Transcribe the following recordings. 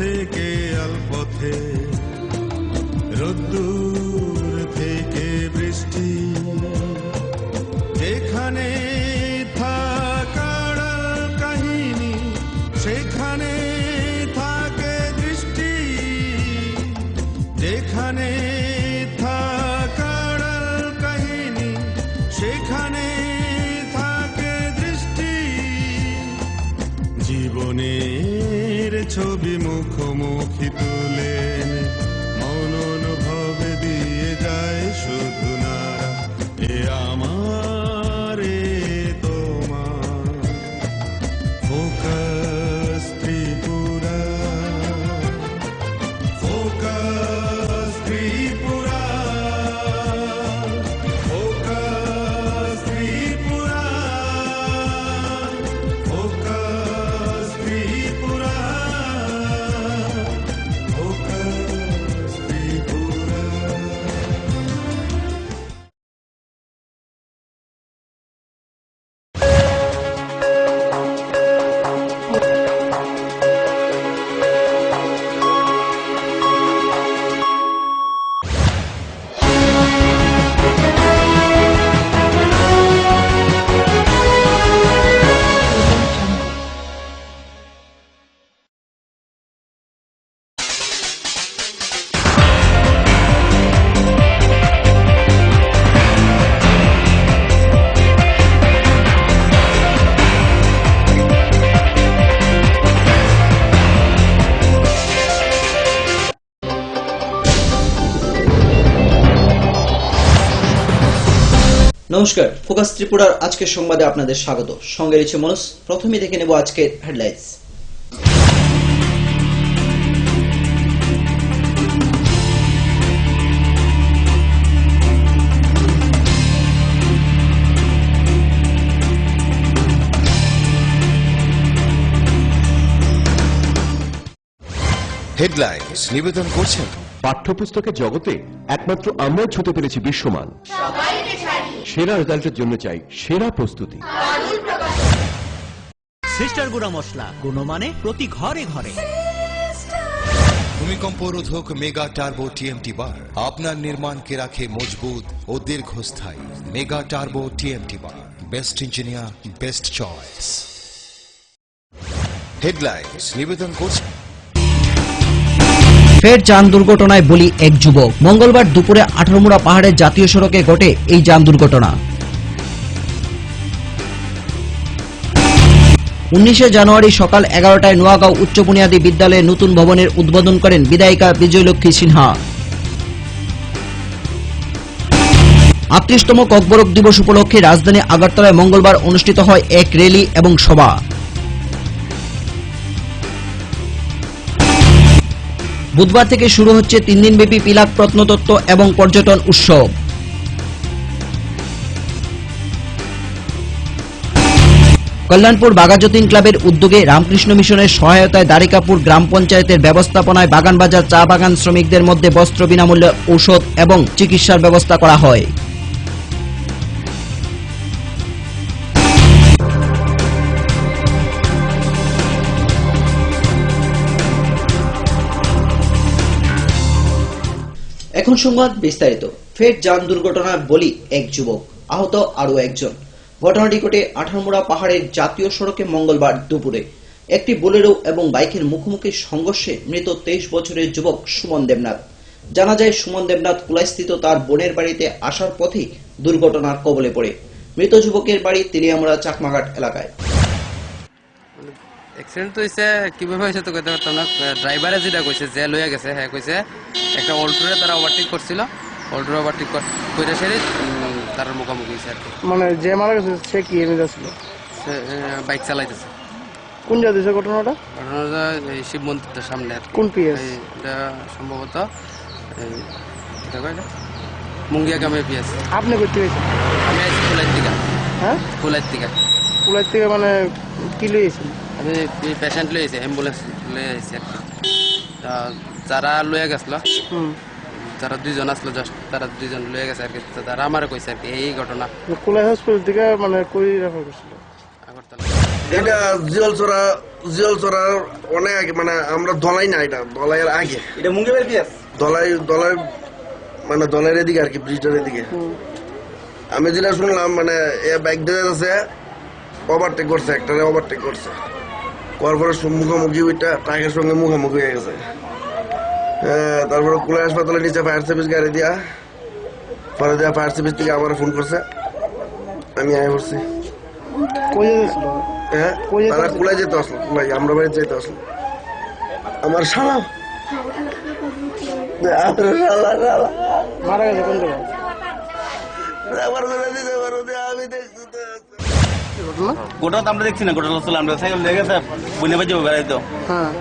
থেকে আলপথে, রোদ্দুর থেকে বৃষ্টি, যেখানে থাকার কাহিনী সেখানে থাকে দৃষ্টি, যেখানে থাকার কাহিনী সেখানে থাকে দৃষ্টি। জীবনের ছবি মুখোমুখি তুলে মন অনুভবে দিয়ে যায় শুধু নারা। এ আমার এ তোমার focus Tripura, focus Tripura, focus Tripura, focus Tripura, focus Tripura. নমস্কার, ফোকাস ত্রিপুরার আজকের সংবাদে আপনাদের স্বাগত। সঙ্গে রয়েছে মনোজ। প্রথমে দেখে নেব আজকের হেডলাইন্স। হেডলাইন্স নিবেদন করছেন পাঠ্যপুস্তকের জগতে একমাত্র আমরাই ছুতে পেরেছি বিশ্বমান। সেরা রেজাল্টের জন্য চাই সেরা প্রস্তুতি। সিস্টার গুঁড়া মশলা, গুণমানে প্রতি ঘরে ঘরে। ভূমিকম্প রোধক মেগা টার্বো টিএমটি বার আপনার নির্মাণকে রাখে মজবুত ও দীর্ঘস্থায়ী। মেগা টার্বো টিএমটি বার, best engineer, best choice. Headlines নিবেদন করছেন ফের যান দুর্ঘটনায় বলি এক যুবক। মঙ্গলবার দুপুরে 18মুড়া পাহাড়ের জাতীয় সড়কে ঘটে এই যান দুর্ঘটনা। 19শে জানুয়ারি সকাল 11টায় নোয়াগাঁও উচ্চ বুনিয়াদী বিদ্যালয়ে নতুন ভবনের উদ্বোধন করেন বিধায়িকা বিজয়লক্ষ্মী সিনহা। 38তম ককবরক দিবস উপলক্ষে রাজধানী আগরতলায় মঙ্গলবার অনুষ্ঠিত হয় এক র্যালি এবং সভা। বুধবার থেকে শুরু হচ্ছে 3 দিনব্যাপী পিলাক প্রত্নতত্ত্ব এবং পর্যটন উৎসব। কল্যাণপুর বাঘাযতীন ক্লাবের উদ্যোগে রামকৃষ্ণ মিশনের সহায়তায় দ্বারিকাপুর গ্রাম পঞ্চায়েতের ব্যবস্থাপনায় বাগানবাজার চা বাগান শ্রমিকদের মধ্যে বস্ত্র, বিনামূল্যে ঔষধ এবং চিকিৎসার ব্যবস্থা করা হয়। এখন সংবাদ বিস্তারিত। ফের যান দুর্ঘটনায় বলি এক যুবক, আহত আরো একজন। ঘটনাটি ঘটে 18মুড়া পাহাড়ের জাতীয় সড়কে মঙ্গলবার দুপুরে। একটি বোলেরো এবং বাইকের মুখোমুখি সংঘর্ষে মৃত 23 বছরের যুবক সুমন দেবনাথ। জানা যায়, সুমন দেবনাথ কুলাইস্থিত তার বোনের বাড়িতে আসার পথে দুর্ঘটনার কবলে পড়ে। মৃত যুবকের বাড়ি তিলিয়ামুড়া চাকমাঘাট এলাকায়। অ্যাক্সিডেন্ট তো হয়েছে কিভাবে হয়েছে তো কইতে পারতাম না। ড্রাইভারে যেটা কইছে যে লইয়া গেছে, হ্যাঁ কইছে একটা অল্টোরে তারা ওভারটেক করছিল, অল্টোরে ওভারটেক করে সেরে তার মুখোমুখি হয়েছে আর কি। মানে যে মারা গেছে সে কি এমনি যাচ্ছিল? বাইক চালাইতেছে। কোন জায়গায় ঘটনাটা? ঘটনাটা এই শিব মন্দিরের সামনে আর কি। কোন পিএস? এটা সম্ভবত মুঙ্গিয়া গ্রামে পিএস। আপনি করতে গেছেন? আমি আছি ফুলাইর দিকে। হ্যাঁ, ফুলাইর দিকে। ফুলাইর থেকে মানে কি লইয়েছেন? আমি পেশেন্ট লইয়েছি, অ্যাম্বুলেন্স লয়ে আইছি আর কি। যারা লয়ে গেছিল, যারা 2 জন আসলো, জাস্ট তারা 2 জন লয়ে গেছে আর কি। তারা আমারে কইছে আর কি এই ঘটনা। কুলাই হসপিটাল থেকে মানে কই রেফার করছিল? আগরতলা। এটা জিয়লচড়ার অনেক আগে, মানে আমরা দলাই না, এটা দলাইয়ের আগে। এটা মুঙ্গেবের পিয়াস দলাই মানে দলাইয়ের এদিকে আর কি, ব্রিজটার এদিকে। আমি যেটা শুনলাম মানে বাইক দিয়ে যাচ্ছে, ওভারটেক করছে, একটারে ওভারটেক করছে, করার পরে মুখোমুখি ওইটা ট্রাকের সঙ্গে মুখোমুখি হয়ে গেছে। তারপরে কুলাই হাসপাতালের নিচে ফায়ার সার্ভিস গাড়ি দিয়া, পরে দেওয়া ফায়ার সার্ভিস থেকে আমার ফোন করছে, আমি আয় করছি। হ্যাঁ, তারা কুলাই যেতে আসলো, কুলাই আমরা বাড়ি যেতে আসলো। আমার শালা মারা গেছে কোন জায়গায়? গোটা তো আমরা দেখছি না, গোটা চলে আমরা সাইকেল লেগে গেছে বনে বাজে বেড়াইতো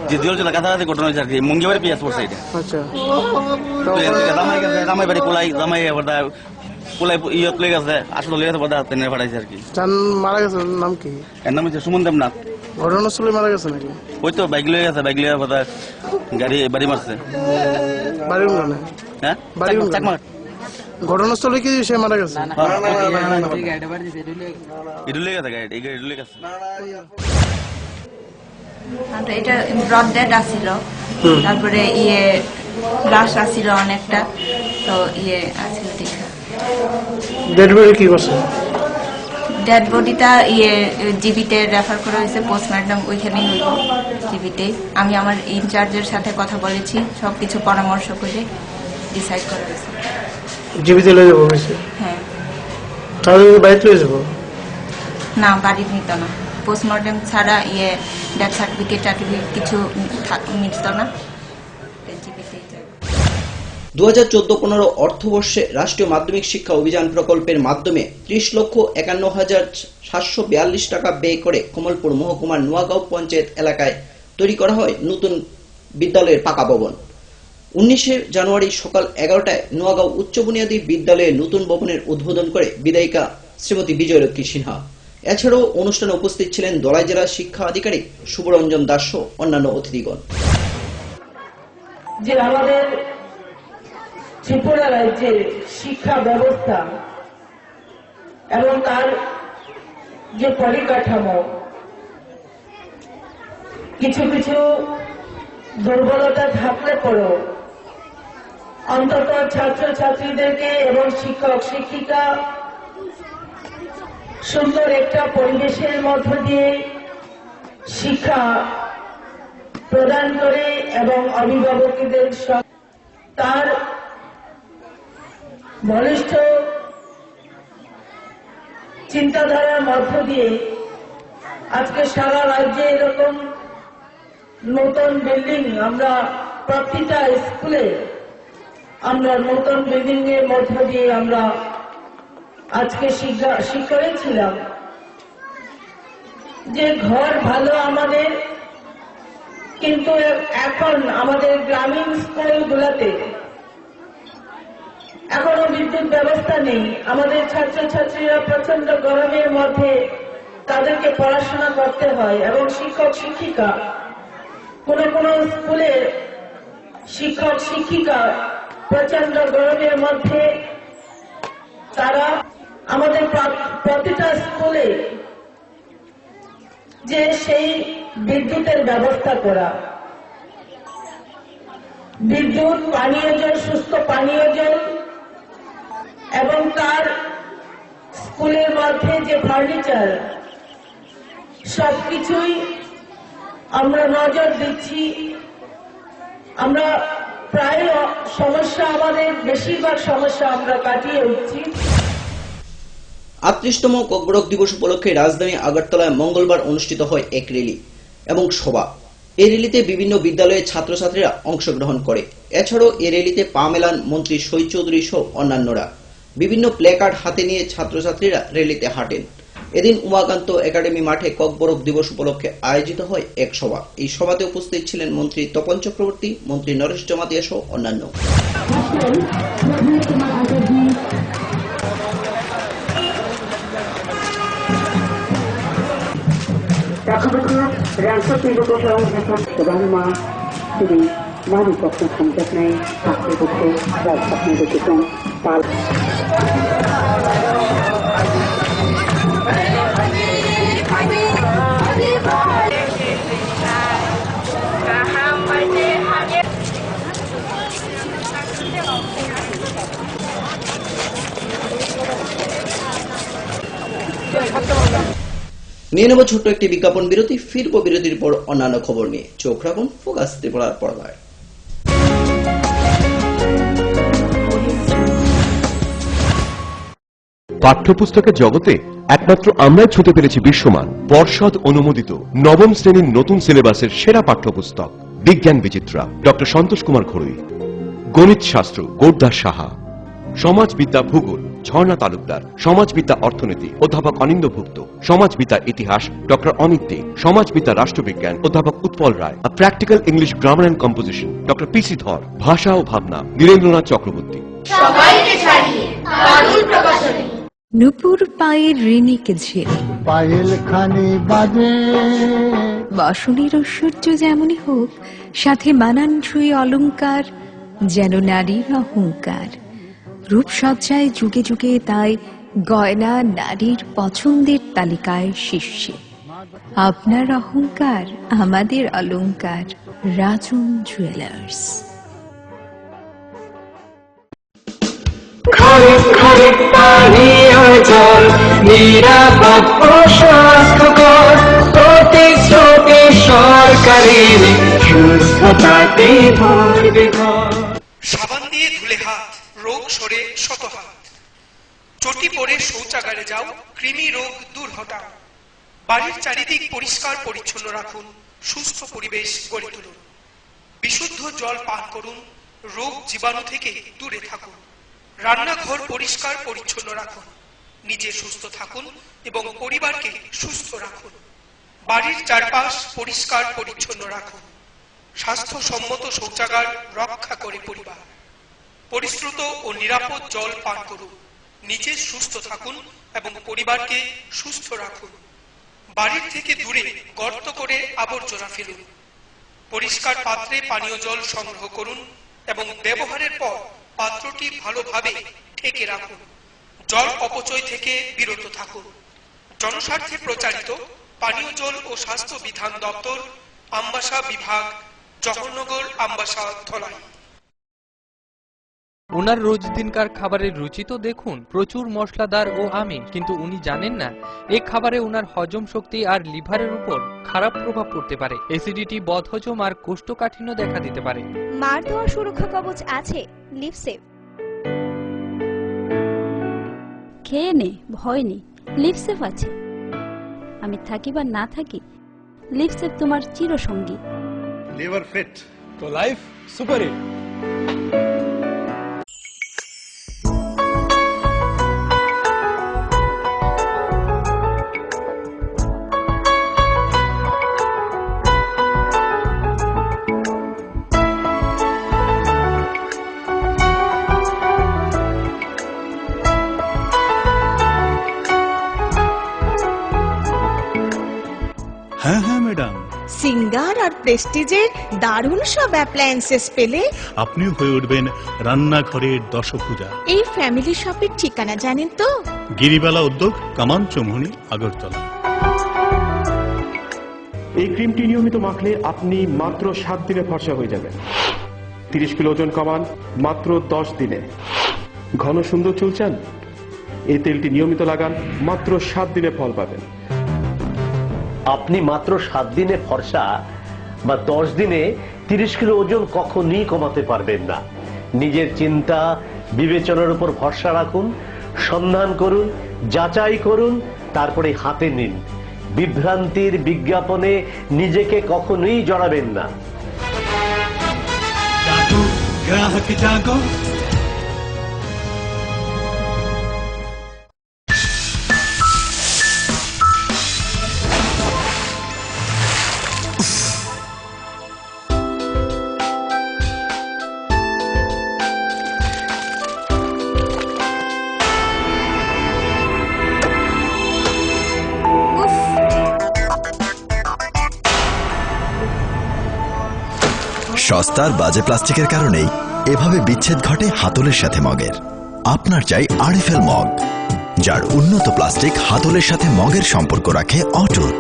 যে দিল চলে কাছাকাছি ঘটনা হয়েছে আর কি। মুঙ্গেবাড়ি পিয়াস পড়ছে এটা। আচ্ছা, জামাই গেছে, জামাই বাড়ি কোলাই, জামাই কোলাই ইয়ত লেগে গেছে, আসলে লেগে গেছে বোধ হয় ট্রেনে পাঠাইছে আর কি। মারা গেছে নাম কি? এর নাম হচ্ছে সুমন দেবনাথ। ঘটনাস্থলে মারা গেছে নাকি? ওই তো বাইক লেগে গেছে, বাইক লেগে বোধ হয় বাড়ি মারছে। বাড়ি উন্নয়নে? হ্যাঁ, বাড়ি চাকমা ঘটনাস্থলে কি সে মারা গেছে? এটা ব্রড ডেড আসছিল, তারপরে লাশ আসছিল অনেকটা, তো আসছিল দেখা। ডেড বডি কি করছে? ডেড বডিটা জিবিতে রেফার করা হয়েছে, পোস্টমর্টম ওইখানেই হইব জিবিতে। আমি আমার ইনচার্জের সাথে কথা বলেছি, সবকিছু পরামর্শ করে ডিসাইড করা হয়েছে। জিবিতে লয়ে যাবো হয়েছে? হ্যাঁ। তাহলে বাড়িতে লয়ে যাবো? না, বাড়ির নিত না, পোস্টমর্টম ছাড়া ডেথ সার্টিফিকেট টার্টিফিকেট কিছু মিলত না। 2014-15 অর্থবর্ষে রাষ্ট্রীয় মাধ্যমিক শিক্ষা অভিযান প্রকল্পের মাধ্যমে 30,51,742 টাকা ব্যয় করে কমলপুর মহকুমার নোয়াগাঁও পঞ্চায়েত এলাকায় তৈরি করা হয় নতুন বিদ্যালয়ের পাকা ভবন। 19 জানুয়ারি সকাল 11টায় নোয়াগাঁও উচ্চ বুনিয়াদী বিদ্যালয়ের নতুন ভবনের উদ্বোধন করে বিধায়িকা শ্রীমতী বিজয়লক্ষ্মী সিনহা। এছাড়াও অনুষ্ঠানে উপস্থিত ছিলেন ধলাই জেলা শিক্ষা আধিকারিক শুভরঞ্জন দাস সহ অন্যান্য অতিথিগণ। যে আমাদের ত্রিপুরা রাজ্যের শিক্ষা ব্যবস্থা এবং তার যে পরিকাঠামো, কিছু কিছু দুর্বলতা থাকলে পরেও অন্তত ছাত্রছাত্রীদেরকে এবং শিক্ষক শিক্ষিকা সুন্দর একটা পরিবেশের মধ্য দিয়ে শিক্ষা প্রদান করে এবং অভিভাবকদের তার বলিষ্ঠ চিন্তাধারার মধ্য দিয়ে আজকে সারা রাজ্যে এরকম নতুন বিল্ডিং, আমরা প্রতিটা স্কুলে আমরা নতুন বিল্ডিং এর মধ্য দিয়ে আমরা আজকে শিক্ষায় ছিলাম যে ঘর ভালো আমাদের, কিন্তু এখন আমাদের গ্রামীণ স্কুলগুলোতে এখনো বিদ্যুৎ ব্যবস্থা নেই। আমাদের ছাত্রছাত্রীরা প্রচন্ড গরমের মধ্যে তাদেরকে পড়াশোনা করতে হয় এবং শিক্ষক শিক্ষিকা, কোন কোন স্কুলের শিক্ষক শিক্ষিকা প্রচন্ড গরমের মধ্যে তারা আমাদের প্রতিটা স্কুলে যে সেই বিদ্যুতের ব্যবস্থা করা, বিদ্যুৎ, পানীয় জল, সুস্থ পানীয় জল এবং তার স্কুলের মধ্যে যে ফার্নিচার, সবকিছুই আমরা নজর দিচ্ছি। আমরা প্রায় সমস্যা, আমাদের বেশিরভাগ সমস্যা আমরা কাটিয়ে উঠছি। 38তম ককবরক দিবস উপলক্ষে রাজধানী আগরতলায় মঙ্গলবার অনুষ্ঠিত হয় এক র্যালি এবং সভা। এই র্যালিতে বিভিন্ন বিদ্যালয়ের ছাত্রছাত্রীরা অংশগ্রহণ করে। এছাড়াও এই র্যালিতে পা মেলান মন্ত্রী শহীদ চৌধুরী সহ অন্যান্যরা। বিভিন্ন প্ল্যাকার্ড হাতে নিয়ে ছাত্রছাত্রীরা র্যালিতে হাঁটেন। এদিন উমাকান্ত একাডেমি মাঠে ককবরক দিবস উপলক্ষে আয়োজিত হয় এক সভা। এই সভাতে উপস্থিত ছিলেন মন্ত্রী তপন চক্রবর্তী, মন্ত্রী নরেশ জমাতিয়া সহ অন্যান্য। নিয়ে নেব ছোট্ট একটি বিজ্ঞাপন বিরতি, ফিরবো বিরতির পর অন্যান্য খবর নিয়ে। চোখ রাখুন ফোকাস ত্রিপুরার পর্দায়। পাঠ্যপুস্তকের জগতে একমাত্র আমরাই ছুঁতে পেরেছি বিশ্বমান পর্ষদ অনুমোদিত নবম শ্রেণীর নতুন সিলেবাসের সেরা পাঠ্যপুস্তক বিজ্ঞান বিচিত্রা ডক্টর সন্তোষ কুমার ঘড়ুই, গণিত শাস্ত্র গোরদাস সাহা, সমাজবিদ্যা ভূগোল ঝর্ণা তালুকদার, সমাজবিদ্যা অর্থনীতি অধ্যাপক অনিন্দ্যভুক্ত, সমাজবিদ্যা ইতিহাস ডক্টর অমিত দে, সমাজবিদ্যা রাষ্ট্রবিজ্ঞান অধ্যাপক Utpal Roy, practical English grammar and composition doctor PC Dhar, ভাষা ও ভাবনা নীরেন্দ্রনাথ চক্রবর্তী। নুপুর পায়ের ঋণিকে ঝেড়ে পায়েল খানি বাজে বাসনের ঐশ্বর্য যেমনই হোক, সাথে মানানসই অলংকার যেন নারীর অহংকার। রূপসজ্জায় যুগে যুগে তাই গয়না নারীর পছন্দের তালিকায় শীর্ষে। আপনার অহংকার আমাদের অলংকার, রাজন জুয়েলার্স। ঘরে ঘরে পানীয় জল নিরাপদ ও স্বাস্থ্যকর, প্রতিশ্রুতি সরকারের সুস্থতাতে ভরবে ঘর। সাবান দিয়ে ধুলে হাত, রোগ সরে শত হাত। চটি পরে শৌচাগারে যাও, কৃমি রোগ দূর হটাও। বাড়ির চারিদিক পরিষ্কার পরিচ্ছন্ন রাখুন, সুস্থ পরিবেশ গড়ে তুলুন। বিশুদ্ধ জল পান করুন, রোগ জীবাণু থেকে দূরে থাকুন। রান্নাঘর পরিষ্কার পরিচ্ছন্ন রাখুন, নিজে সুস্থ থাকুন এবং পরিবারকে সুস্থ রাখুন। বাড়ির চারপাশ পরিষ্কার পরিচ্ছন্ন রাখুন। স্বাস্থ্যসম্মত শৌচাগার রক্ষা করে পরিবার। পরিশ্রুত ও নিরাপদ জল পান করুন, নিজে সুস্থ থাকুন এবং পরিবারকে সুস্থ রাখুন। বাড়ির থেকে দূরে গর্ত করে আবর্জনা ফেলুন। পরিষ্কার পাত্রে পানীয় জল সংগ্রহ করুন এবং ব্যবহারের পর পাত্রটি ভালোভাবে ঢেকে রাখুন। জল অপচয় থেকে বিরত থাকুন। জনস্বার্থে প্রচারিত পানীয় জল ও স্বাস্থ্য বিধান দপ্তর, আমবাসা বিভাগ, জওহরনগর, আমবাসা, ধলাই। ওনার রোজ দিনকার খাবারের রুচি তো দেখুন, প্রচুর মশলাদার ও আমিষ, কিন্তু উনি জানেন না এই খাবারে ওনার হজম শক্তি আর লিভারের উপর খারাপ প্রভাব পড়তে পারে। অ্যাসিডিটি, বদহজম আর কোষ্ঠকাঠিন্য দেখা দিতে পারে। মার দেওয়া সুরক্ষা কবচ আছে লিভসেভ। খেয়ে নে, ভয় নেই, লিভসেভ আছে। আমি থাকি বা না থাকি, লিভসেভ তোমার চিরসঙ্গী। লিভার ফিট তো লাইফ সুপার হিট। হ্যাঁ হ্যাঁ ম্যাডাম, সিঙ্গার আর প্রেস্টিজের দারুণ সব অ্যাপ্লায়েন্সেস পেলে আপনিও হয়ে উঠবেন রান্নাঘরের দশভুজা। এই ফ্যামিলি শপের ঠিকানা জানেন তো? গিরিবালা উদ্যোগ, কামান চৌমুহনী, আগরতলা। এই ক্রিমটি নিয়মিত মাখলে আপনি মাত্র 7 দিনে ফর্সা হয়ে যাবেন। 30 কিলো ওজন কমান মাত্র 10 দিনে। ঘন সুন্দর চুল চান? এই তেলটি নিয়মিত লাগান, মাত্র 7 দিনে ফল পাবেন। আপনি মাত্র 7 দিনে ফর্সা বা 10 দিনে 30 কিলো ওজন কখনই কমাতে পারবেন না। নিজের চিন্তা বিবেচনার উপর ভরসা রাখুন, সন্ধান করুন, যাচাই করুন, তারপরে হাতে নিন। বিভ্রান্তির বিজ্ঞাপনে নিজেকে কখনোই জড়াবেন না। গ্রাহক জাগো। সস্তার বাজে প্লাস্টিকের কারণেই এভাবে বিচ্ছেদ ঘটে হাতলের সাথে মগের। আপনার চাই আরএফএল মগ, যার উন্নত প্লাস্টিক হাতলের সাথে মগের সম্পর্ক রাখে অটুট।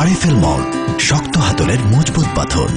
আরএফএল মগ, শক্ত হাতলের মজবুত বাঁধন।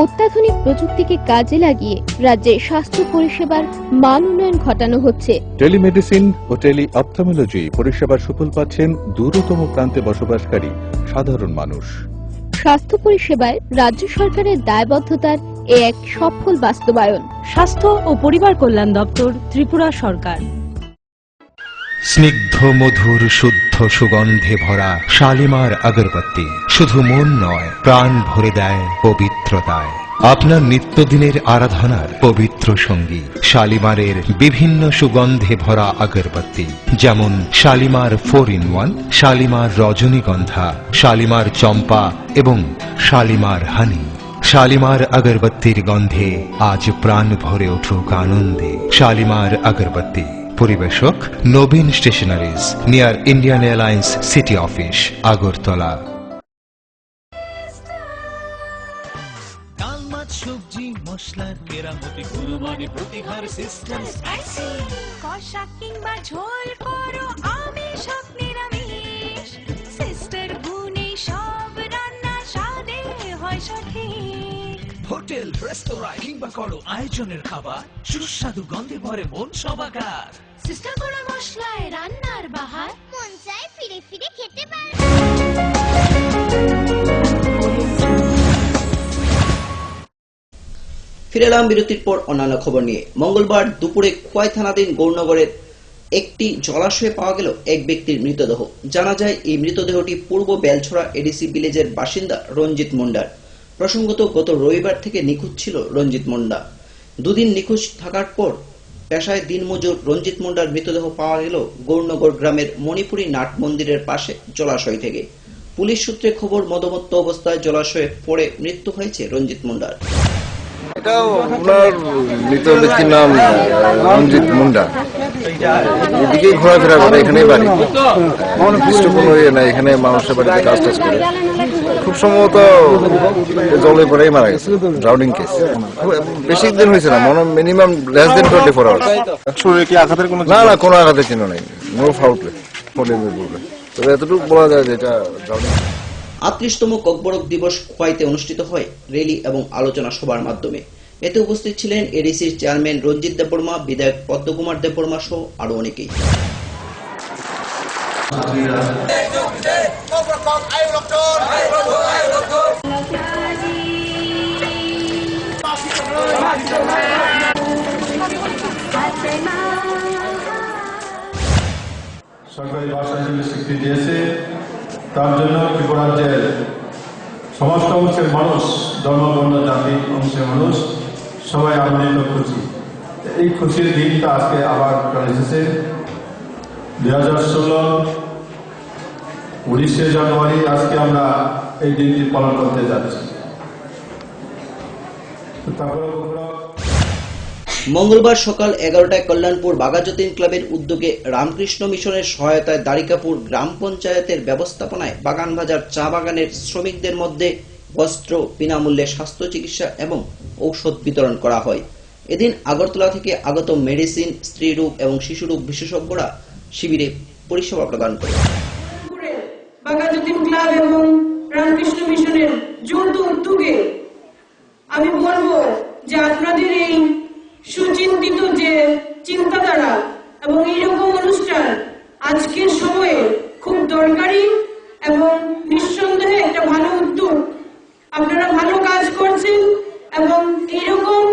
অত্যাধুনিক প্রযুক্তিকে কাজে লাগিয়ে রাজ্যে স্বাস্থ্য পরিষেবার মান উন্নয়ন ঘটানো হচ্ছে। টেলিমেডিসিন ও টেলি অপথলমোলজি পরিষেবার সুফল পাচ্ছেন দূরতম প্রান্তে বসবাসকারী সাধারণ মানুষ। স্বাস্থ্য পরিষেবায় রাজ্য সরকারের দায়বদ্ধতার এক সফল বাস্তবায়ন। স্বাস্থ্য ও পরিবার কল্যাণ দপ্তর, ত্রিপুরা সরকার। স্নিগ্ধ মধুর শুদ্ধ সুগন্ধে ভরা শালিমার আগরবাতি শুধু মন নয়, প্রাণ ভরে দেয় পবিত্রতায়। আপনার নিত্যদিনের আরাধনার পবিত্র সঙ্গী শালিমারের বিভিন্ন সুগন্ধে ভরা আগরবাতি, যেমন শালিমার 4-in-1, শালিমার রজনীগন্ধা, শালিমার চম্পা এবং শালিমার হানি। শালিমার আগরবাতির গন্ধে আজ প্রাণ ভরে উঠুক আনন্দে। শালিমার আগরবাতি। পরিবেশক Nabin stationeries, near Indian Airlines city office, Agartala. ডাল মাছ সবজি মশলার কেরামতি কুরবানি প্রতিহার সিস্টেম স্পাইসি কষা কিংবা ঝোল করো আমিষ হোক নিরামিষ সিস্টার গুনি সব রান্না স্বাদে হয় সঠিক। হোটেল রেস্তোরাঁ কিংবা করো আয়োজনের খাবার সুস্বাদু গন্ধে ভরে মন সবাকার। সিস্টার গুঁড়ো মশলায় রান্নার বাহার মন চায় ফিরে ফিরে খেতে পারে। ফিরে এলাম বিরতির পর অন্যান্য খবর নিয়ে। মঙ্গলবার দুপুরে খোয়াই থানাধীন গৌরনগরের একটি জলাশয়ে পাওয়া গেল এক ব্যক্তির মৃতদেহ। জানা যায় এই মৃতদেহটি পূর্ব বেলছড়া এডিসি ভিলেজের বাসিন্দা রঞ্জিত মুন্ডার। প্রসঙ্গত গত রবিবার থেকে নিখোঁজ ছিল রঞ্জিত মুন্ডা। দুদিন নিখোঁজ থাকার পর পেশায় দিনমজুর রঞ্জিত মুন্ডার মৃতদেহ পাওয়া গেল গৌরনগর গ্রামের মণিপুরী নাট মন্দিরের পাশে জলাশয় থেকে। পুলিশ সূত্রে খবর, মদমত্ত অবস্থায় জলাশয়ে পড়ে মৃত্যু হয়েছে রঞ্জিত মুন্ডার। এটা ওনার মৃত ব্যক্তির নাম রঞ্জিত মুন্ডা। এদিকেই ঘোরাফেরা করে, এখানেই বাড়ি। নির্দিষ্ট কোনো ইয়ে নাই, এখানে মানুষের বাড়িতে কাজ টাজ করে। খুব সম্ভবত জলে পড়েই মারা গেছে, ড্রাউনিং কেস। বেশি দিন হয়েছে না, মিনিমাম লেস দেন 24 আওয়ার্স। না না, কোনো আঘাতের চিহ্ন নাই, নো ফাউল প্লে, তবে এতটুকু বলা যায় যে এটা ড্রাউনিং। ৩৮তম ককবরক দিবস খোয়াইতে অনুষ্ঠিত হয় র্যালি এবং আলোচনা সভার মাধ্যমে। এতে উপস্থিত ছিলেন এডিসির চেয়ারম্যান রঞ্জিত দেববর্মা, বিধায়ক পদ্মকুমার দেববর্মা সহ আরো অনেকেই। সরকারি ভাষা হিসেবে স্বীকৃতি দিয়েছে, তার জন্য ত্রিপুরা রাজ্যের সমস্ত অংশের মানুষ, ধর্মবর্ণ জাতি অংশের মানুষ সবাই আনন্দিত, খুশি। এই খুশির দিনটা আজকে আবার চলে এসেছে। 2016 19শে জানুয়ারি আজকে আমরা এই দিনটি পালন করতে যাচ্ছি। মঙ্গলবার সকাল 11টায় কল্যাণপুর বাঘাযতীন ক্লাবের উদ্যোগে রামকৃষ্ণ মিশনের সহায়তায় দ্বারিকাপুর গ্রাম পঞ্চায়েতের ব্যবস্থাপনায় বাগানবাজার চা বাগানের শ্রমিকদের মধ্যে বস্ত্র, বিনামূল্যে স্বাস্থ্য চিকিৎসা এবং ঔষধ বিতরণ করা হয়। এদিন আগরতলা থেকে আগত মেডিসিন, স্ত্রীরোগ এবং শিশুরোগ বিশেষজ্ঞরা শিবিরে পরিষেবা প্রদান করে। বাঘাযতীন ক্লাব এবং রামকৃষ্ণ মিশনের যৌথ উদ্যোগে আমি বলবো যে আপনাদের এই সুচিন্তিত যে চিন্তাধারা এবং এইরকম অনুষ্ঠান আজকের সময়ে খুব দরকারি এবং নিঃসন্দেহে একটা ভালো উদ্যোগ। আপনারা ভালো কাজ করছেন এবং এইরকম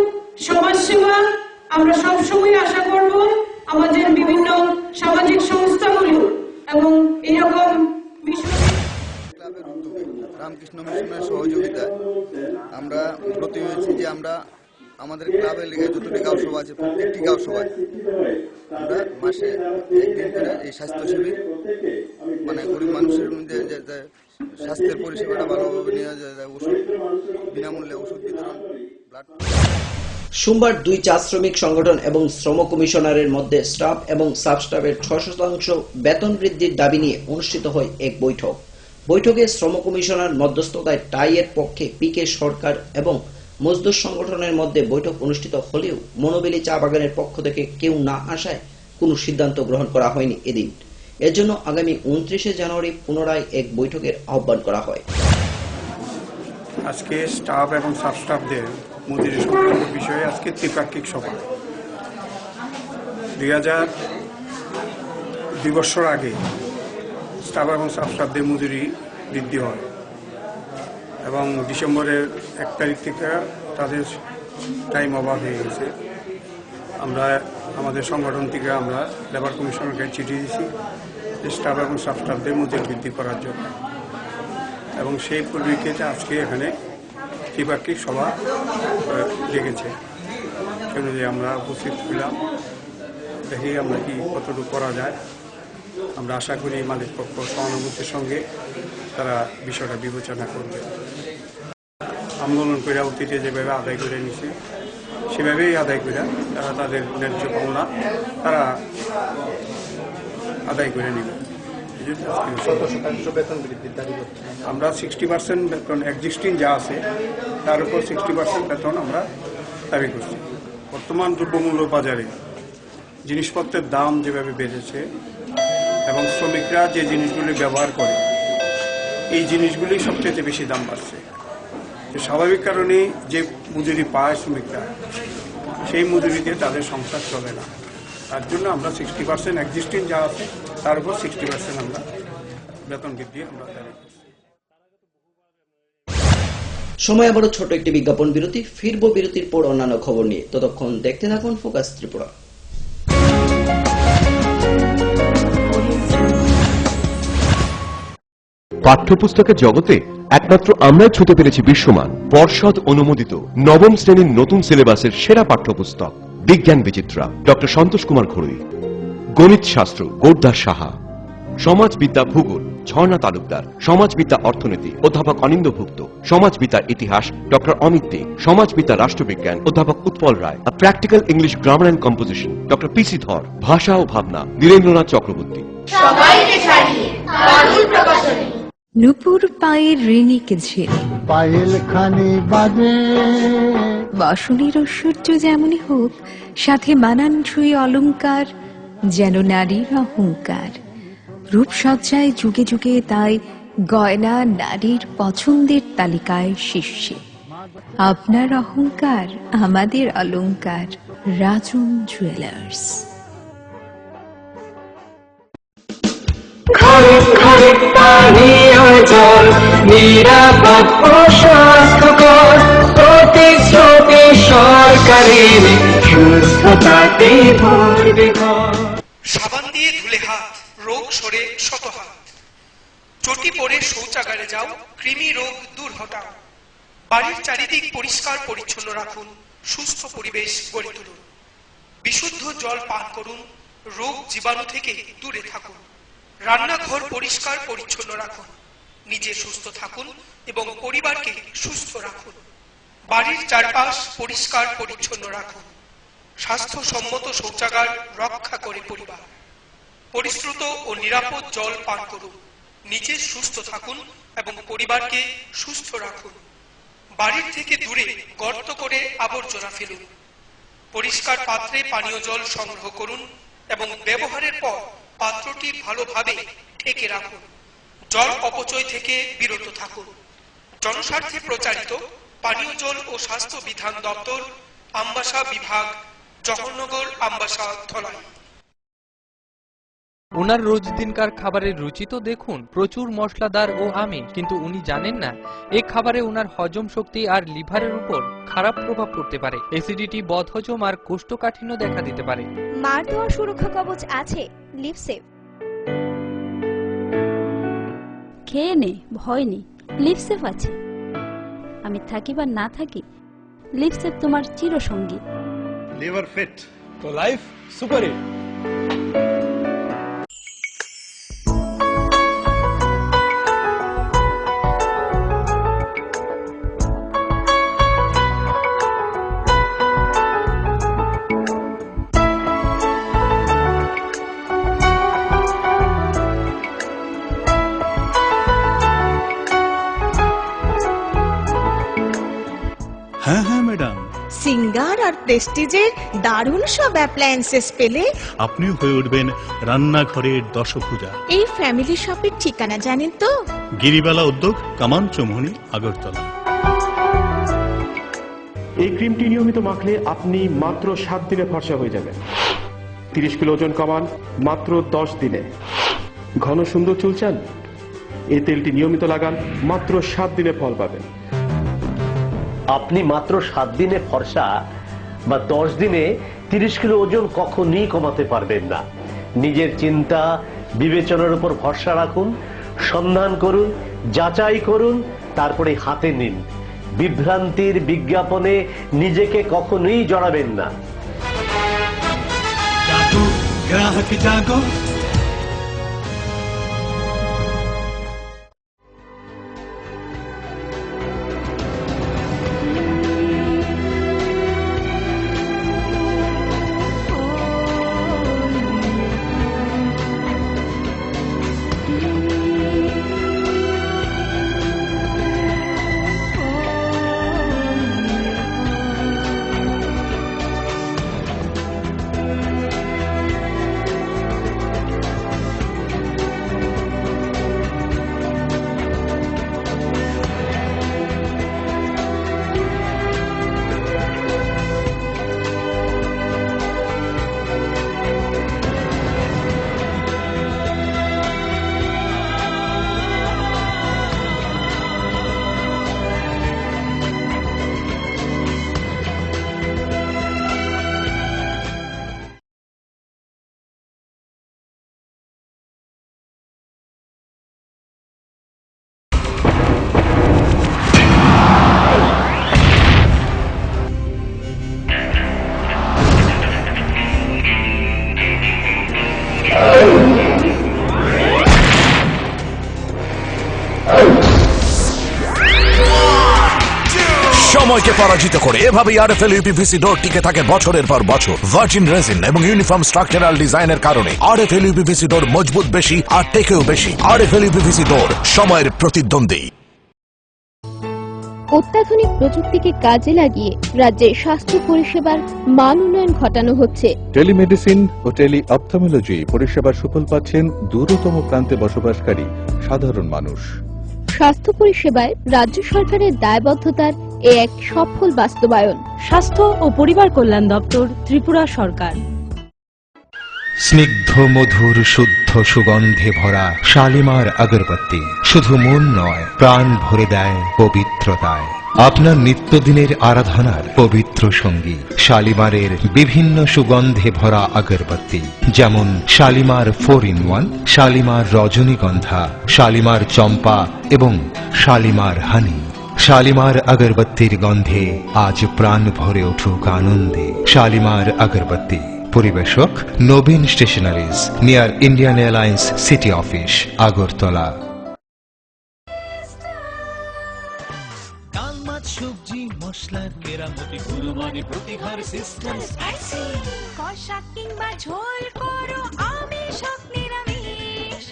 সমাজসেবা আমরা সবসময় আশা করব আমাদের বিভিন্ন সামাজিক সংস্থাগুলো এবং এইরকম রামকৃষ্ণ মিশনের সহযোগিতায় আমরা ব্রতী হয়েছি যে আমরা আমাদের ক্লাবের লিগে যতটি গাঁও সভা আছে, প্রত্যেকটি গাঁও সভায় আমরা মাসে একদিন করে এই স্বাস্থ্য শিবির, মানে গরিব মানুষের মধ্যে স্বাস্থ্যের পরিষেবাটা ভালোভাবে নিয়ে যায়, ওষুধ বিনামূল্যে ওষুধ বিতরণ, ব্লাড। সোমবার দুই চা শ্রমিক সংগঠন এবং শ্রম কমিশনারের মধ্যে স্টাফ এবং সাব স্টাফের 6% বেতন বৃদ্ধির দাবি নিয়ে অনুষ্ঠিত হয় এক বৈঠক। বৈঠকে শ্রম কমিশনার মধ্যস্থতায় টাইয়ের পক্ষে পিকে সরকার এবং মজদুর সংগঠনের মধ্যে বৈঠক অনুষ্ঠিত হলেও মনোবেলি চা বাগানের পক্ষ থেকে কেউ না আসায় কোনো সিদ্ধান্ত গ্রহণ করা হয়নি এদিন। এর জন্য আগামী 29শে জানুয়ারি পুনরায় এক বৈঠকের আহ্বান করা হয়। আজকে স্টাফ এবং সাব স্টাফদের মজুরি সংক্রান্ত বিষয়ে আজকে ত্রিপাক্ষিক সভা। 2 বছর আগে স্টাফ এবং সাব স্টাফদের মজুরি বৃদ্ধি হয় এবং ডিসেম্বরের 1 তারিখ থেকে তাদের টাইম ওভার হয়ে গেছে। আমরা আমাদের সংগঠন থেকে আমরা লেবার কমিশনারকে চিঠি দিয়েছি স্টাফ এবং সাব স্টাফদের মজুরি বৃদ্ধি করার জন্য, এবং সেই পরিপ্রেক্ষিতে আজকে এখানে ত্রিপাক্ষিক সভা ডেকেছে। সেই অনুযায়ী আমরা উপস্থিত ছিলাম, দেখি আমরা কি কতটুকু করা যায়। আমরা আশা করি মালিক পক্ষ সহানুভূতির সঙ্গে তারা বিষয়টা বিবেচনা করবে। আন্দোলন করে অতীতে যেভাবে আদায় করে নিছে সেভাবেই আদায় করে তারা তাদের ন্যায্য পাওনা তারা আদায় করে নেবে। আমরা 60% বেতন এক্সিস্টিং যা আছে তার উপর 60% বেতন আমরা দাবি করছি। বর্তমান দ্রব্যমূল্য বাজারে জিনিসপত্রের দাম যেভাবে বেড়েছে এবং শ্রমিকরা যে জিনিসগুলি ব্যবহার করে এই জিনিসগুলি সবচেয়ে বেশি দাম বাড়ছে। স্বাভাবিক কারণে যে মজুরি পায় শ্রমিকরা সেই মজুরিতে তাদের সংসার চলে না। তার জন্য আমরা 60% এক্সিস্টিং যা আছে তার উপর 60% আমরা বেতন বৃদ্ধি আমরা দাবি করছি। সময় আবারও ছোট একটি বিজ্ঞাপন বিরতি, ফিরবো বিরতির পর অন্যান্য খবর নিয়ে। ততক্ষণ দেখতে থাকুন ফোকাস ত্রিপুরা। পাঠ্যপুস্তকের জগতে একমাত্র আমরাই ছুঁতে পেরেছি বিশ্বমান পর্ষদ অনুমোদিত নবম শ্রেণীর নতুন সিলেবাসের সেরা পাঠ্যপুস্তক বিজ্ঞান বিচিত্রা ডক্টর সন্তোষ কুমার ঘড়ুই, গণিত শাস্ত্র গোরদাস সাহা, সমাজবিদ্যা ভূগোল ঝর্ণা তালুকদার, সমাজবিদ্যা অর্থনীতি অধ্যাপক অনিন্দ্যভুক্ত, সমাজবিদ্যার ইতিহাস ডক্টর অমিত দে, সমাজবিদ্যা রাষ্ট্রবিজ্ঞান অধ্যাপক Utpal Roy, practical English grammar and composition doctor PC Dhar, ভাষা ও ভাবনা বীরেন্দ্রনাথ চক্রবর্তী। নুপুর পায়ের ঋণিকে ঝেড়ে পায়েল খানি বাজে, বাসুনির ঐশ্বর্য যেমনই হোক সাথে মানানসই অলংকার যেন নারীর অহংকার। রূপসজ্জায় যুগে যুগে তাই গয়না নারীর পছন্দের তালিকায় শীর্ষে। আপনার অহংকার আমাদের অলংকার, রাজন জুয়েলার্স। ঘরে ঘরে পানীয় জল নিরাপদ ও স্বাস্থ্যকর, প্রতিশ্রুতি সরকারের সুস্থতাতে ভরবে ঘর। সাবান দিয়ে ধুলে হাত, রোগ সরে শত হাত। চটি পরে শৌচাগারে যাও, কৃমি রোগ দূর হটাও। বাড়ির চারিদিক পরিষ্কার পরিচ্ছন্ন রাখুন, সুস্থ পরিবেশ গড়ে তুলুন। বিশুদ্ধ জল পান করুন, রোগ জীবাণু থেকে দূরে থাকুন। রান্নাঘর পরিষ্কার পরিচ্ছন্ন রাখুন, নিজে সুস্থ থাকুন এবং পরিবারকে সুস্থ রাখুন। বাড়ির চারপাশ পরিষ্কার পরিচ্ছন্ন রাখুন। স্বাস্থ্যসম্মত শৌচাগার রক্ষা করে পরিবার। পরিশ্রুত ও নিরাপদ জল পান করুন, নিজে সুস্থ থাকুন এবং পরিবারকে সুস্থ রাখুন। বাড়ির থেকে দূরে গর্ত করে আবর্জনা ফেলুন। পরিষ্কার পাত্রে পানীয় জল সংগ্রহ করুন এবং ব্যবহারের পর পাত্রটি ভালোভাবে ঢেকে রাখুন। জল অপচয় থেকে বিরত থাকুন। জনস্বার্থে প্রচারিত পানীয় জল ও স্বাস্থ্য বিধান দপ্তর, আমবাসা বিভাগ, জহরনগর, আমবাসা, ধলাই। ওনার রোজ দিনকার খাবারের রুচি তো দেখুন, প্রচুর মশলাদার ও আমিষ, কিন্তু উনি জানেন না এই খাবারে ওনার হজম শক্তি আর লিভারের উপর খারাপ প্রভাব পড়তে পারে। অ্যাসিডিটি, বদহজম আর কোষ্ঠকাঠিন্য দেখা দিতে পারে। মার দেওয়া সুরক্ষা কবচ আছে লিভসেভ। খেয়ে নে, ভয় নেই, লিভসেভ আছে। আমি থাকি বা না থাকি, লিভসেভ তোমার চিরসঙ্গী। লিভার ফিট তো লাইফ সুপার হিট। হ্যাঁ হ্যাঁ ম্যাডাম, সিঙ্গার আর প্রেস্টিজের দারুণ সব অ্যাপ্লায়েন্সেস পেলে আপনিও হয়ে উঠবেন রান্নাঘরের দশভুজা। এই ফ্যামিলি শপের ঠিকানা জানেন তো? গিরিবালা উদ্যোগ, কামান চৌমুহনী, আগরতলা। এই ক্রিমটি নিয়মিত মাখলে আপনি মাত্র 7 দিনে ফর্সা হয়ে যাবেন। 30 কিলো ওজন কমান মাত্র 10 দিনে। ঘন সুন্দর চুল চান? এই তেলটি নিয়মিত লাগান, মাত্র 7 দিনে ফল পাবেন। আপনি মাত্র 7 দিনে ফর্সা বা 10 দিনে 30 কিলো ওজন কখনই কমাতে পারবেন না। নিজের চিন্তা বিবেচনার উপর ভরসা রাখুন, সন্ধান করুন, যাচাই করুন, তারপরে হাতে নিন। বিভ্রান্তির বিজ্ঞাপনে নিজেকে কখনোই জড়াবেন না। গ্রাহক জাগো। সময়কে পরাজিত করে এভাবেই আরএফএল ইউপিভিসি ডোর টিকে থাকে বছরের পর বছর। ভার্জিন রেজিন এবং ইউনিফর্ম স্ট্রাকচারাল ডিজাইনের কারণে আরএফএল ইউপিভিসি ডোর মজবুত বেশি আর টেকেও বেশি। আরএফএল ইউপিভিসি ডোর, সময়ের প্রতিদ্বন্দ্বী। অত্যাধুনিক প্রযুক্তিকে কাজে লাগিয়ে রাজ্যে স্বাস্থ্য পরিষেবার মান উন্নয়ন ঘটানো হচ্ছে। টেলিমেডিসিন ও টেলি অপথলমোলজি পরিষেবার সুফল পাচ্ছেন দূরতম প্রান্তে বসবাসকারী সাধারণ মানুষ। স্বাস্থ্য পরিষেবায় রাজ্য সরকারের দায়বদ্ধতার এক সফল বাস্তবায়ন। স্বাস্থ্য ও পরিবার কল্যাণ দপ্তর, ত্রিপুরা সরকার। স্নিগ্ধ মধুর শুদ্ধ সুগন্ধে ভরা শালিমার আগরবাতি শুধু মন নয়, প্রাণ ভরে দেয় পবিত্রতায়। আপনার নিত্যদিনের আরাধনার পবিত্র সঙ্গী শালিমারের বিভিন্ন সুগন্ধে ভরা আগরবাতি, যেমন শালিমার 4-in-1, শালিমার রজনীগন্ধা, শালিমার চম্পা এবং শালিমার হানি। শালিমার আগরবাতির গন্ধে আজ প্রাণ ভরে উঠুক আনন্দে। শালিমার আগরবাতি। পরিবেশক Nabin stationeries, near Indian Airlines city office, Agartala. ডাল মাছ সবজি মশলার কেরামতি কুরবানি প্রতিঘার সিস্টেম। কষা কিংবা ঝোল করো আমিষ হোক নিরামিষ,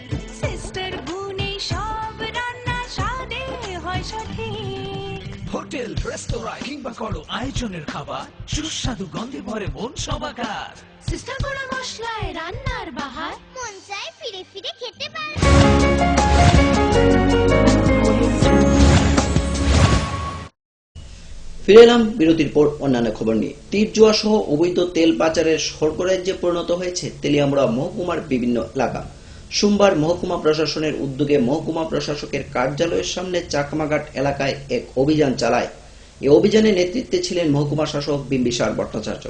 সিস্টার গুণে সব রান্না স্বাদে হয় সঠিক। হোটেল রেস্তোরাঁ কিংবা করো আয়োজনের খাবার, সুস্বাদু গন্ধে ভরে মন সবাকার। সিস্টার গুঁড়ো মশলায় রান্নার বাহার, মন চায় ফিরে ফিরে খেতে পারে। ফিরে এলাম বিরতির পর অন্যান্য খবর নিয়ে। তীর জুয়া সহ অবৈধ তেল পাচারের স্বর্গরাজ্যে পরিণত হয়েছে তেলিয়ামুড়া মহকুমার বিভিন্ন এলাকা। সোমবার মহকুমা প্রশাসনের উদ্যোগে মহকুমা প্রশাসকের কার্যালয়ের সামনে চাকমাঘাট এলাকায় এক অভিযান চালায়। এই অভিযানে নেতৃত্বে ছিলেন মহকুমা শাসক বিম্বিসার ভট্টাচার্য।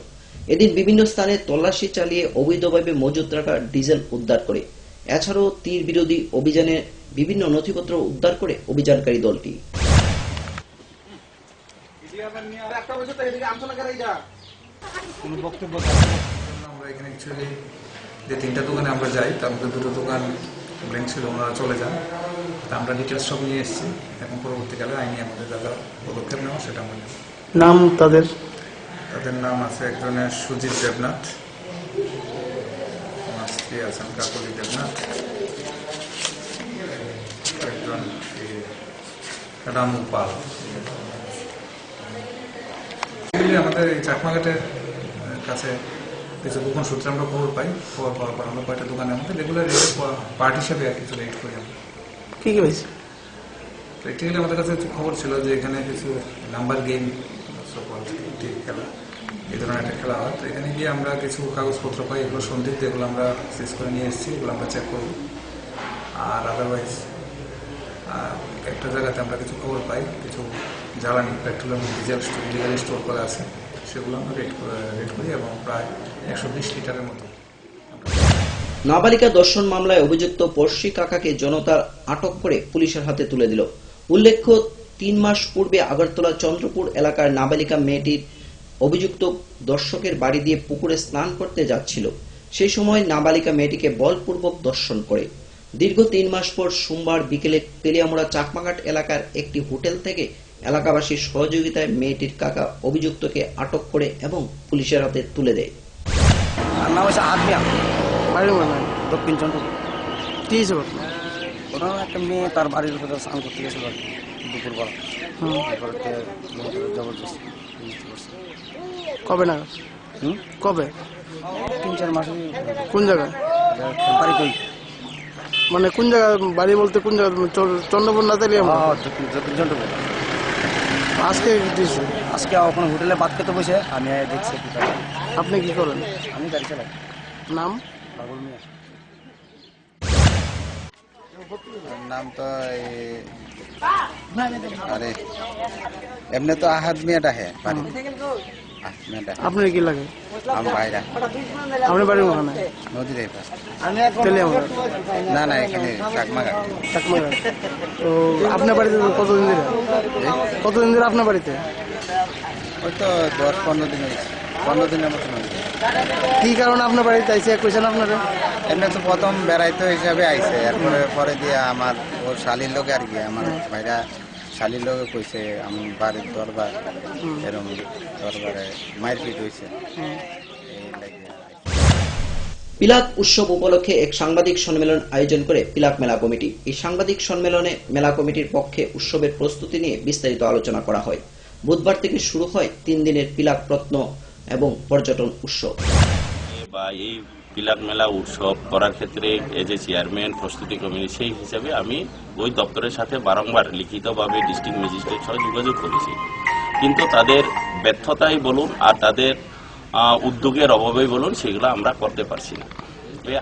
এদিন বিভিন্ন স্থানে তল্লাশি চালিয়ে অবৈধভাবে মজুত রাখা ডিজেল উদ্ধার করে। এছাড়াও তীর বিরোধী অভিযানে বিভিন্ন নথিপত্র উদ্ধার করে অভিযানকারী দলটি। আমরা এখানে অ্যাকচুয়ালি যে 3টা দোকানে আমরা যাই, তার মধ্যে 2টো দোকান ব্ল্যাঙ্ক ছিল, ওনারা চলে যান। তা আমরা ডিটেলস সব নিয়ে এসেছি। এখন পরবর্তীকালে আইনি আমাদের যা পদক্ষেপ নেওয়া সেটা আমরা নেব। নাম তাদের নাম আছে, একজনের সুজিত দেবনাথ, আমার স্ত্রী আছেন কাকলি দেবনাথ, একজন রামু পাল। আমাদের এই চাকমাঘাটের কাছে কিছু গোপন সূত্রে আমরা খবর পাই। খবর পাওয়ার পর আমরা কয়েকটা দোকানের মধ্যে রেগুলার পার্ট হিসেবে আর কিছু রেড করি আমরা। কি কি হয়েছে? প্র্যাকটিক্যালি আমাদের কাছে খবর ছিল যে এখানে কিছু নাম্বার গেম খেলা, এই ধরনের একটা খেলা হয়। তো এখানে গিয়ে আমরা কিছু কাগজপত্র পাই, এগুলো সন্দিগ্ধ, এগুলো আমরা শেষ করে নিয়ে এসেছি, এগুলো আমরা চেক করব। আর আদারওয়াইজ একটা জায়গাতে আমরা কিছু খবর পাই, কিছু জ্বালানি পেট্রোল এবং ডিজেল ইলিগালি স্টোর করা আছে, সেগুলো আমরা রেড করি এবং প্রায় 120 লিটারের মতো। নাবালিকা ধর্ষণ মামলায় অভিযুক্ত পড়শি কাকাকে জনতা আটক করে পুলিশের হাতে তুলে দিল। উল্লেখ্য, 3 মাস পূর্বে আগরতলা চন্দ্রপুর এলাকার নাবালিকা মেয়েটির অভিযুক্ত দর্শকের বাড়ি দিয়ে পুকুরে স্নান করতে যাচ্ছিল। সেই সময় নাবালিকা মেয়েটিকে বলপূর্বক ধর্ষণ করে। দীর্ঘ 3 মাস পর সোমবার বিকেলে তেলিয়ামুড়া চাকমাঘাট এলাকার একটি হোটেল থেকে এলাকাবাসীর সহযোগিতায় মেয়েটির কাকা অভিযুক্তকে আটক করে এবং পুলিশের হাতে তুলে দেয়। দক্ষিণ চন্দ্রপুর কি হিসেবে ওরা একটা মেয়ে তার বাড়ির উপরে স্নান করতে গেছিল দুপুরবেলা, জবরদস্তি। কবে না কবে 3-4 মাস। কোন জায়গায় বাড়িতে? মানে কোন জায়গায় বাড়ি বলতে কোন জায়গায়? চন্দ্রপুর না তেলিয়ামুড়া? দক্ষিণ চন্দ্রপুর। আজকে আজকে ওখানে হোটেলে ভাত খেতে বসে আমি দেখছি। আপনি কি করেন? আমি গাড়ি চালাই। নাম? পাগল মিয়া। নাম তো আরে এমনি তো আহাদ মিয়াটা হে। আপনার কি লাগে? আমি বাইরা। আপনার বাড়ি ওখানে? নদীর এই পাশে। না না, এখানে চাকমাঘাট। চাকমাঘাট। তো আপনার বাড়িতে কতদিন ধরে? কতদিন ধরে আপনার বাড়িতে? ওই তো 10-15 দিন হয়েছে। 15 দিনের মতো। কি কারণে আপনার বাড়িতে আইসে কইছেন আপনারা? এমনি তো প্রথম বেড়াইতে হিসাবে আইসে, এরপরে পরে দিয়ে আমার ওর শালির লোকে আর কি, আমার ভাইরা শালির লোকে কইছে আমি বাড়ির দরবার এরকম দরবারে মারপিট হয়েছে। পিলাক উৎসব উপলক্ষে এক সাংবাদিক সম্মেলন আয়োজন করে পিলাক মেলা কমিটি। এই সাংবাদিক সম্মেলনে মেলা কমিটির পক্ষে উৎসবের প্রস্তুতি নিয়ে বিস্তারিত আলোচনা করা হয়। বুধবার থেকে শুরু হয় 3 দিনের পিলাক প্রত্ন এবং পর্যটন উৎসব। এই পিলাক মেলা উৎসব করার ক্ষেত্রে এজ এ চেয়ারম্যান প্রস্তুতি কমিটি সেই হিসাবে আমি ওই দপ্তরের সাথে বারংবার লিখিতভাবে ডিস্ট্রিক্ট ম্যাজিস্ট্রেট সহ যোগাযোগ করেছি, কিন্তু তাদের ব্যর্থতাই বলুন আর তাদের উদ্যোগের অভাবেই বলুন, সেগুলো আমরা করতে পারছি না।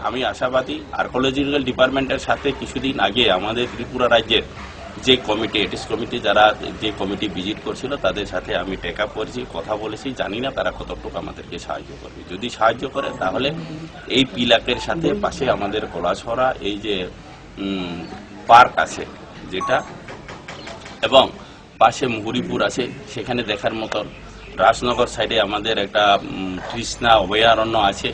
আমি আশাবাদী আর্কোলজিক্যাল ডিপার্টমেন্টের সাথে কিছুদিন আগে আমাদের ত্রিপুরা রাজ্যের যে কমিটি এটিস কমিটি যারা যে কমিটি ভিজিট করছিল তাদের সাথে আমি টেক আপ করেছি, কথা বলেছি। জানি না তারা কতটুকু আমাদেরকে সাহায্য করবে। যদি সাহায্য করে তাহলে এই পিলাকের সাথে পাশে আমাদের কলাছড়া এই যে পার্ক আছে যেটা, এবং পাশে মুহুরিপুর আছে, সেখানে দেখার মতন। রাজনগর সাইডে আমাদের একটা কৃষ্ণা অভয়ারণ্য আছে।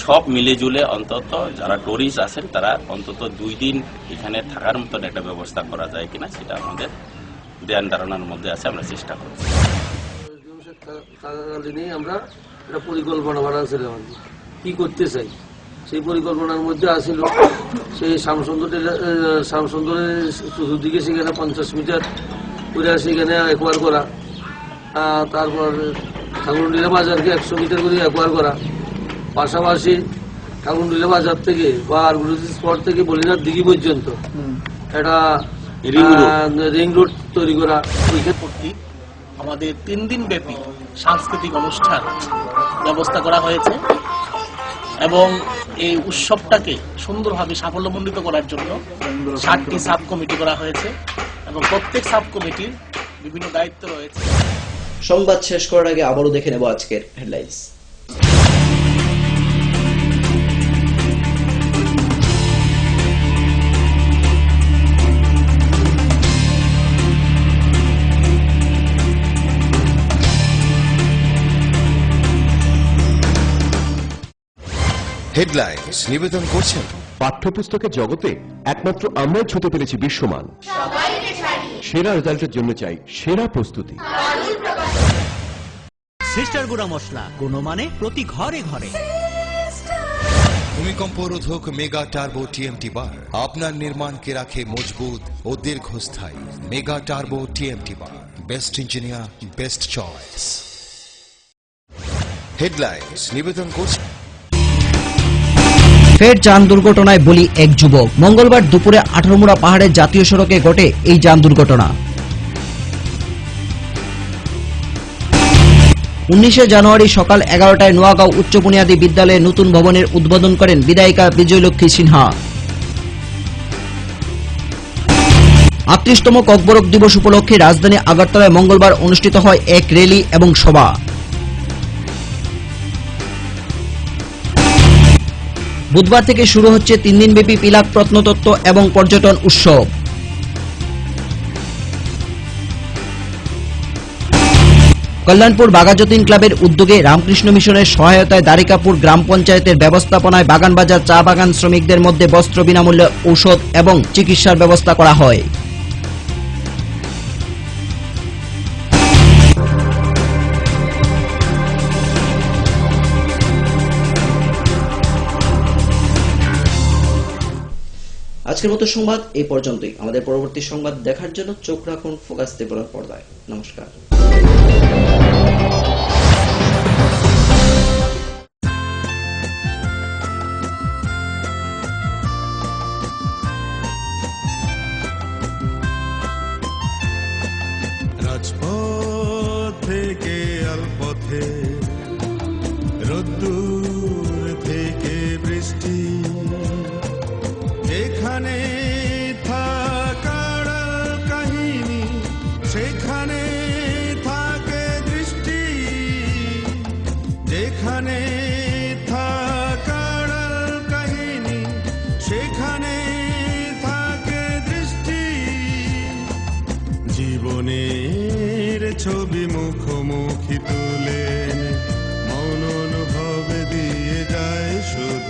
সব মিলে জুলে অন্তত যারা টুরিস্ট আছেন তারা অন্তত 2 দিন এখানে থাকার মতন একটা ব্যবস্থা করা যায় কিনা সেটা আমাদের ধ্যান ধারণার মধ্যে আছে, আমরা চেষ্টা করছি। আমরা একটা পরিকল্পনা বানাচ্ছিলাম কি করতে চাই, সেই পরিকল্পনার মধ্যে আসছিল সেই শ্যামসুন্দরের চতুর্দিকে সেখানে 50 মিটার করে সেখানে একোয়ার করা, তারপর ঠাকুরডিলা বাজারকে 100 মিটার করে একোয়ার করা, পাশাপাশি ঠাকুরডিলা বাজার থেকে বা আরগুলোজি স্পট থেকে বলিনাথ দিঘি পর্যন্ত একটা রিং রোড তৈরি করা। আমাদের 3 দিন ব্যাপী সাংস্কৃতিক অনুষ্ঠান ব্যবস্থা করা হয়েছে এবং এই উৎসবটাকে সুন্দরভাবে সাফল্যমণ্ডিত করার জন্য 7টি সাব কমিটি করা হয়েছে এবং প্রত্যেক সাব কমিটির বিভিন্ন দায়িত্ব রয়েছে। সংবাদ শেষ করার আগে আবারও দেখে নেব আজকের হেডলাইন্স। হেডলাইন্স নিবেদন করছেন পাঠ্যপুস্তকের জগতে একমাত্র আমরাই ছুঁতে পেরেছি বিশ্বমান। সেরা রেজাল্টের জন্য চাই সেরা প্রস্তুতি। সিস্টার গুঁড়া মশলা গুণমানে প্রতি ঘরে ঘরে। ভূমিকম্প রোধক মেগা টার্বো টিএমটি বার আপনার নির্মাণকে রাখে মজবুত ও দীর্ঘস্থায়ী। মেগা টার্বো টিএমটি বার, best engineer, best choice. Headlines নিবেদন করছে ফের যান দুর্ঘটনায় বলি এক যুবক। মঙ্গলবার দুপুরে 18মুড়া পাহাড়ের জাতীয় সড়কে ঘটে এই যান দুর্ঘটনা। 19শে জানুয়ারি সকাল 11টায় নোয়াগাঁও উচ্চ বুনিয়াদী বিদ্যালয়ে নতুন ভবনের উদ্বোধন করেন বিধায়িকা বিজয়লক্ষ্মী সিনহা। 38তম ককবরক দিবস উপলক্ষে রাজধানী আগরতলায় মঙ্গলবার অনুষ্ঠিত হয় এক র্যালি এবং সভা। বুধবার থেকে শুরু হচ্ছে 3 দিনব্যাপী পিলাক প্রত্নতত্ত্ব এবং পর্যটন উৎসব। কল্যাণপুর বাঘাযতীন ক্লাবের উদ্যোগে রামকৃষ্ণ মিশনের সহায়তায় দ্বারিকাপুর গ্রাম পঞ্চায়েতের ব্যবস্থাপনায় বাগানবাজার চা বাগান শ্রমিকদের মধ্যে বস্ত্র বিনামূল্যে ঔষধ এবং চিকিৎসার ব্যবস্থা করা হয়। আজকের মতো সংবাদ এই পর্যন্তই। আমাদের পরবর্তী সংবাদ দেখার জন্য চোখ রাখুন ফোকাস ত্রিপুরার পর্দায়। নমস্কার। রাজপথ থেকে আলপথে, রোদ্দুর থেকে বৃষ্টি, যেখানে থাকার কাহিনী সেখানে থাকে দৃষ্টি, যেখানে থাকার কাহিনী সেখানে থাকে দৃষ্টি, জীবনের ছবি মুখোমুখি তুলে মন অনুভব দিয়ে যায় শুধু